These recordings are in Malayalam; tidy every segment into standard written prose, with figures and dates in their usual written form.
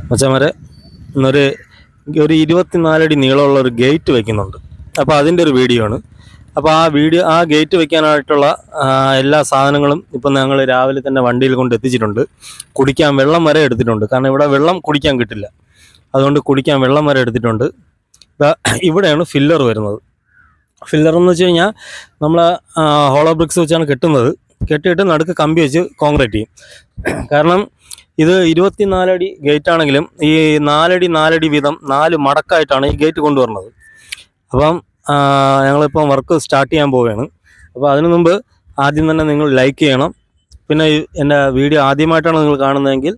മച്ചന്മാരെ ഇന്നൊരു 24 അടി നീളമുള്ള ഒരു ഗേറ്റ് വയ്ക്കുന്നുണ്ട്. അപ്പോൾ അതിൻ്റെ ഒരു വീഡിയോ ആണ്. അപ്പോൾ ആ ഗേറ്റ് വെക്കാനായിട്ടുള്ള എല്ലാ സാധനങ്ങളും ഇപ്പം ഞങ്ങൾ രാവിലെ തന്നെ വണ്ടിയിൽ കൊണ്ട് എത്തിച്ചിട്ടുണ്ട്. കുടിക്കാൻ വെള്ളം വരെ എടുത്തിട്ടുണ്ട്, കാരണം ഇവിടെ വെള്ളം കുടിക്കാൻ കിട്ടില്ല. അതുകൊണ്ട് കുടിക്കാൻ വെള്ളം വരെ എടുത്തിട്ടുണ്ട്. ഇവിടെയാണ് ഫില്ലർ വരുന്നത്. ഫില്ലർ എന്ന് വെച്ച് കഴിഞ്ഞാൽ നമ്മൾ ഹോളോ ബ്രിക്സ് വെച്ചാണ് കെട്ടുന്നത്. കെട്ടിയിട്ട് നടുക്ക് കമ്പി വെച്ച് കോൺക്രീറ്റ് ചെയ്യും. കാരണം ഇത് 24 അടി ഗേറ്റ് ആണെങ്കിലും ഈ 4 അടി വീതം 4 മടക്കായിട്ടാണ് ഈ ഗേറ്റ് കൊണ്ടുവരുന്നത്. അപ്പം ഞങ്ങളിപ്പം വർക്ക് സ്റ്റാർട്ട് ചെയ്യാൻ പോവുകയാണ്. അപ്പോൾ അതിനു മുമ്പ് ആദ്യം തന്നെ നിങ്ങൾ ലൈക്ക് ചെയ്യണം. പിന്നെ എൻ്റെ വീഡിയോ ആദ്യമായിട്ടാണ് നിങ്ങൾ കാണുന്നതെങ്കിൽ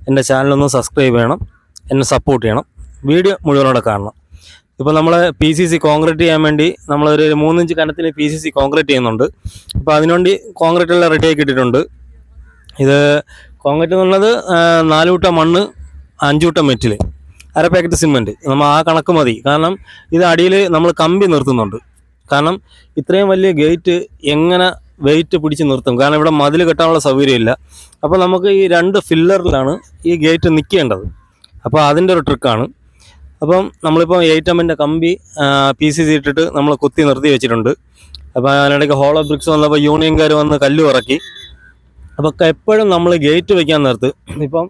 എൻ്റെ ചാനലൊന്ന് സബ്സ്ക്രൈബ് ചെയ്യണം, എന്നെ സപ്പോർട്ട് ചെയ്യണം, വീഡിയോ മുഴുവനോടെ കാണണം. ഇപ്പോൾ നമ്മൾ PCC കോൺക്രീറ്റ് ചെയ്യാൻ വേണ്ടി നമ്മളൊരു 3 ഇഞ്ച് കനത്തിൽ PCC കോൺക്രീറ്റ് ചെയ്യുന്നുണ്ട്. അപ്പോൾ അതിനുവേണ്ടി കോൺക്രീറ്റ് എല്ലാം റെഡിയാക്കി ഇട്ടിട്ടുണ്ട്. ഇത് കോൺക്രീറ്റ് എന്ന് പറഞ്ഞത് 4 കൂട്ടം മണ്ണ്, 5 കൂട്ടം മെറ്റിൽ, അര പാക്കറ്റ് സിമെൻറ്റ്. നമ്മൾ ആ കണക്ക് മതി. കാരണം ഇത് അടിയിൽ നമ്മൾ കമ്പി നിർത്തുന്നുണ്ട്. കാരണം ഇത്രയും വലിയ ഗേറ്റ് എങ്ങനെ വെയിറ്റ് പിടിച്ച് നിർത്തും? കാരണം ഇവിടെ മതിൽ കെട്ടാനുള്ള സൗകര്യമില്ല. അപ്പോൾ നമുക്ക് ഈ 2 ഫില്ലറിലാണ് ഈ ഗേറ്റ് നിൽക്കേണ്ടത്. അപ്പോൾ അതിൻ്റെ ഒരു ട്രിക്കാണ്. അപ്പം നമ്മളിപ്പോൾ 8 mm കമ്പി PCC ഇട്ടിട്ട് നമ്മൾ കുത്തി നിർത്തി വെച്ചിട്ടുണ്ട്. അപ്പോൾ അതിനിടയ്ക്ക് ഹോളോ ബ്രിക്സ് വന്നപ്പോൾ യൂണിയൻകാർ വന്ന് കല്ല് ഇറക്കി. അപ്പോൾ എപ്പോഴും നമ്മൾ ഗേറ്റ് വയ്ക്കാൻ നേരത്ത് ഇപ്പം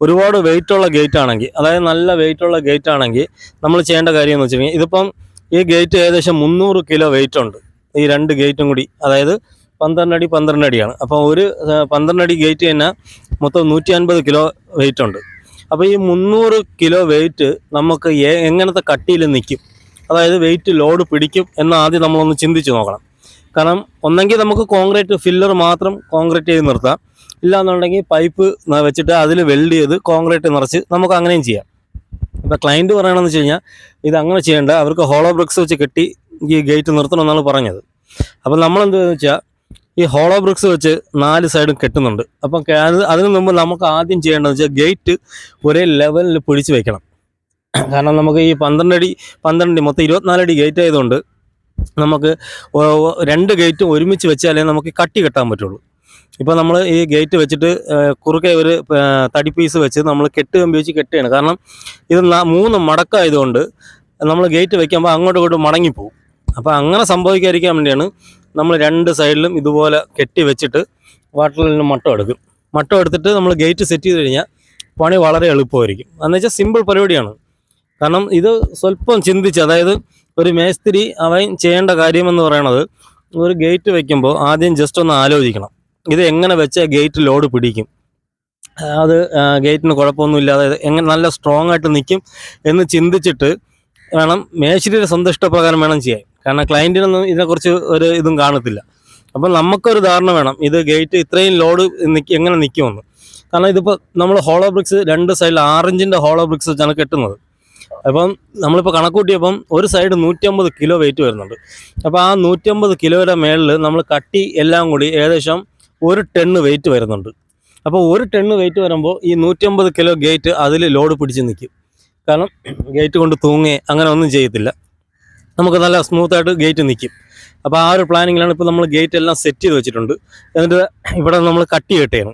ഒരുപാട് വെയിറ്റുള്ള ഗേറ്റ് ആണെങ്കിൽ, അതായത് നല്ല വെയിറ്റുള്ള ഗേറ്റ് ആണെങ്കിൽ നമ്മൾ ചെയ്യേണ്ട കാര്യം എന്ന് വെച്ചിട്ടുണ്ടെങ്കിൽ, ഇതിപ്പം ഈ ഗേറ്റ് ഏകദേശം 300 കിലോ വെയിറ്റ് ഉണ്ട്. ഈ 2 ഗേറ്റും കൂടി, അതായത് 12 അടി 12 അടിയാണ്. അപ്പോൾ ഒരു 12 അടി ഗേറ്റ് തന്നെ മൊത്തം 150 കിലോ വെയിറ്റ് ഉണ്ട്. അപ്പോൾ ഈ 300 കിലോ വെയിറ്റ് നമുക്ക് എങ്ങനത്തെ കട്ടിയിൽ നിൽക്കും, അതായത് വെയിറ്റ് ലോഡ് പിടിക്കും എന്ന് ആദ്യം നമ്മളൊന്ന് ചിന്തിച്ച് നോക്കണം. കാരണം ഒന്നെങ്കിൽ നമുക്ക് കോൺക്രീറ്റ് ഫില്ലർ മാത്രം കോൺക്രീറ്റ് ചെയ്ത് നിർത്താം, ഇല്ലാന്നുണ്ടെങ്കിൽ പൈപ്പ് വെച്ചിട്ട് അതിൽ വെൽഡ് ചെയ്ത് കോൺക്രീറ്റ് നിറച്ച് നമുക്ക് അങ്ങനെയും ചെയ്യാം. ഇപ്പോൾ ക്ലയൻറ്റ് പറയണമെന്ന് വെച്ച് കഴിഞ്ഞാൽ ഇത് അങ്ങനെ ചെയ്യേണ്ട, അവർക്ക് ഹോളോ ബ്രിക്സ് വെച്ച് കെട്ടി ഈ ഗേറ്റ് നിർത്തണമെന്നാണ് പറഞ്ഞത്. അപ്പോൾ നമ്മളെന്താണെന്ന് വെച്ചാൽ ഈ ഹോളോ ബ്രിക്സ് വെച്ച് 4 സൈഡും കെട്ടുന്നുണ്ട്. അപ്പം അതിന് മുമ്പ് നമുക്ക് ആദ്യം ചെയ്യേണ്ടതെന്ന് വെച്ചാൽ ഗേറ്റ് ഒരേ ലെവലിൽ പിടിച്ച് വെക്കണം. കാരണം നമുക്ക് ഈ 12 അടി മൊത്തം 24 അടി ഗേറ്റ് ആയതുകൊണ്ട് നമുക്ക് 2 ഗേറ്റും ഒരുമിച്ച് വെച്ചാലേ നമുക്ക് കട്ടി കെട്ടാൻ പറ്റുള്ളൂ. ഇപ്പോൾ നമ്മൾ ഈ ഗേറ്റ് വെച്ചിട്ട് കുറുകെ ഒരു തടി പീസ് വെച്ച് നമ്മൾ കെട്ട് കമ്പി വെച്ച് കെട്ടുകയാണ്. കാരണം ഇത് 3 മടക്കായതുകൊണ്ട് നമ്മൾ ഗേറ്റ് വെക്കുമ്പോൾ അങ്ങോട്ടും ഇങ്ങോട്ടും മടങ്ങിപ്പോവും. അപ്പോൾ അങ്ങനെ സംഭവിക്കാതിരിക്കാൻ വേണ്ടിയാണ് നമ്മൾ 2 സൈഡിലും ഇതുപോലെ കെട്ടി വെച്ചിട്ട് വാട്ടറിൽ നിന്ന് മട്ടം എടുക്കും. മട്ടം എടുത്തിട്ട് നമ്മൾ ഗേറ്റ് സെറ്റ് ചെയ്ത് കഴിഞ്ഞാൽ പണി വളരെ എളുപ്പമായിരിക്കും. എന്ന് വെച്ചാൽ സിമ്പിൾ പരിപാടിയാണ്. കാരണം ഇത് സ്വല്പം ചിന്തിച്ച്, അതായത് ഒരു മേസ്തിരി അവൻ ചെയ്യേണ്ട കാര്യമെന്ന് പറയണത്, ഒരു ഗേറ്റ് വയ്ക്കുമ്പോൾ ആദ്യം ജസ്റ്റ് ഒന്ന് ആലോചിക്കണം, ഇത് എങ്ങനെ വെച്ചാൽ ഗേറ്റ് ലോഡ് പിടിക്കും, അത് ഗേറ്റിന് കുഴപ്പമൊന്നുമില്ലാതെ എങ്ങനെ നല്ല സ്ട്രോങ് ആയിട്ട് നിൽക്കും എന്ന് ചിന്തിച്ചിട്ട് വേണം. മേശിരിയുടെ സ്വന്തം ഇഷ്ടപ്രകാരം വേണം ചെയ്യാൻ. കാരണം ക്ലയൻറ്റിനൊന്നും ഇതിനെക്കുറിച്ച് ഒരു ഇതും കാണത്തില്ല. അപ്പം നമുക്കൊരു ധാരണ വേണം, ഇത് ഗേറ്റ് ഇത്രയും ലോഡ് എങ്ങനെ നിൽക്കുമെന്ന്. കാരണം ഇതിപ്പോൾ നമ്മൾ ഹോളോ ബ്രിക്സ് 2 സൈഡിൽ 6 ഇഞ്ചിൻ്റെ ഹോളോ ബ്രിക്സ് വെച്ചാണ് കെട്ടുന്നത്. അപ്പം നമ്മളിപ്പോൾ കണക്കൂട്ടിയപ്പം ഒരു സൈഡ് 150 കിലോ വെയിറ്റ് വരുന്നുണ്ട്. അപ്പോൾ ആ 150 കിലോയുടെ മേളിൽ നമ്മൾ കട്ടി എല്ലാം കൂടി ഏകദേശം 1 ടൺ വെയിറ്റ് വരുന്നുണ്ട്. അപ്പോൾ 1 ടൺ വെയിറ്റ് വരുമ്പോൾ ഈ 150 കിലോ ഗേറ്റ് അതിൽ ലോഡ് പിടിച്ച് നിൽക്കും. കാരണം ഗേറ്റ് കൊണ്ട് തൂങ്ങേ അങ്ങനെ ഒന്നും ചെയ്യത്തില്ല, നമുക്ക് നല്ല സ്മൂത്തായിട്ട് ഗേറ്റ് നിൽക്കും. അപ്പോൾ ആ ഒരു പ്ലാനിങ്ങിലാണ് ഇപ്പോൾ നമ്മൾ ഗേറ്റ് എല്ലാം സെറ്റ് ചെയ്ത് വെച്ചിട്ടുണ്ട്. എന്നിട്ട് ഇവിടെ നമ്മൾ കട്ടി കെട്ടിയാണ്.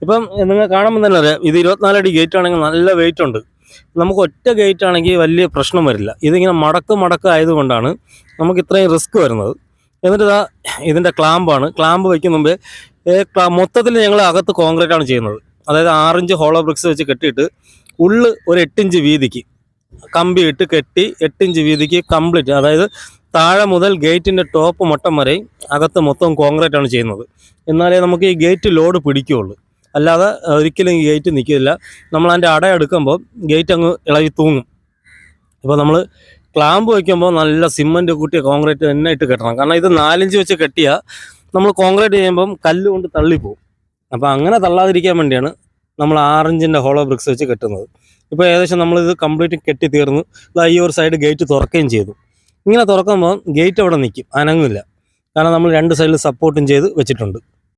ഇപ്പം നിങ്ങൾ കാണുമ്പോൾ തന്നെ അറിയാം, ഇത് 24 അടി ഗേറ്റ് ആണെങ്കിൽ നല്ല വെയിറ്റ് ഉണ്ട്. നമുക്ക് ഒറ്റ ഗേറ്റ് ആണെങ്കിൽ വലിയ പ്രശ്നം വരില്ല. ഇതിങ്ങനെ മടക്ക് ആയതുകൊണ്ടാണ് നമുക്ക് ഇത്രയും റിസ്ക് വരുന്നത്. എന്നിട്ട് ഇതിൻ്റെ ക്ലാമ്പ് വയ്ക്കുന്ന മുമ്പേ മൊത്തത്തിൽ ഞങ്ങൾ അകത്ത് കോൺക്രീറ്റ് ആണ് ചെയ്യുന്നത്. അതായത് 6 ഇഞ്ച് ഹോളോ ബ്രിക്സ് വെച്ച് കെട്ടിയിട്ട് ഉള്ളു ഒരു 8 ഇഞ്ച് വീതിക്ക് കമ്പി ഇട്ട് കെട്ടി 8 ഇഞ്ച് വീതിക്ക് കംപ്ലീറ്റ്, അതായത് താഴെ മുതൽ ഗേറ്റിൻ്റെ ടോപ്പ് മട്ടം വരെ അകത്ത് മൊത്തം കോൺക്രീറ്റ് ആണ് ചെയ്യുന്നത്. എന്നാലേ നമുക്ക് ഈ ഗേറ്റ് ലോഡ് പിടിക്കുകയുള്ളൂ. അല്ലാതെ ഒരിക്കലും ഈ ഗേറ്റ് നിൽക്കില്ല. നമ്മൾ അതിൻ്റെ അടയെടുക്കുമ്പോൾ ഗേറ്റ് അങ്ങ് ഇളകി തൂങ്ങും. ഇപ്പോൾ നമ്മൾ ക്ലാമ്പ് വയ്ക്കുമ്പോൾ നല്ല സിമൻറ്റ് കൂട്ടിയ കോൺക്രീറ്റ് തന്നെ ഇട്ട് കെട്ടണം. കാരണം ഇത് 4 ഇഞ്ച് വെച്ച് കെട്ടിയാൽ നമ്മൾ കോൺക്രീറ്റ് ചെയ്യുമ്പം കല്ല് കൊണ്ട് തള്ളിപ്പോവും. അപ്പോൾ അങ്ങനെ തള്ളാതിരിക്കാൻ വേണ്ടിയാണ് നമ്മൾ 6 ഇഞ്ചിൻ്റെ ഹോളോ ബ്രിക്സ് വെച്ച് കെട്ടുന്നത്. ഇപ്പോൾ ഏകദേശം നമ്മളിത് കംപ്ലീറ്റ് കെട്ടി തീർന്നു. ഈ ഒരു സൈഡ് ഗേറ്റ് തുറക്കുകയും ചെയ്തു. ഇങ്ങനെ തുറക്കുമ്പോൾ ഗേറ്റ് അവിടെ നിൽക്കും, അനങ്ങില്ല. കാരണം നമ്മൾ 2 സൈഡിൽ സപ്പോർട്ടും ചെയ്ത് വെച്ചിട്ടുണ്ട്.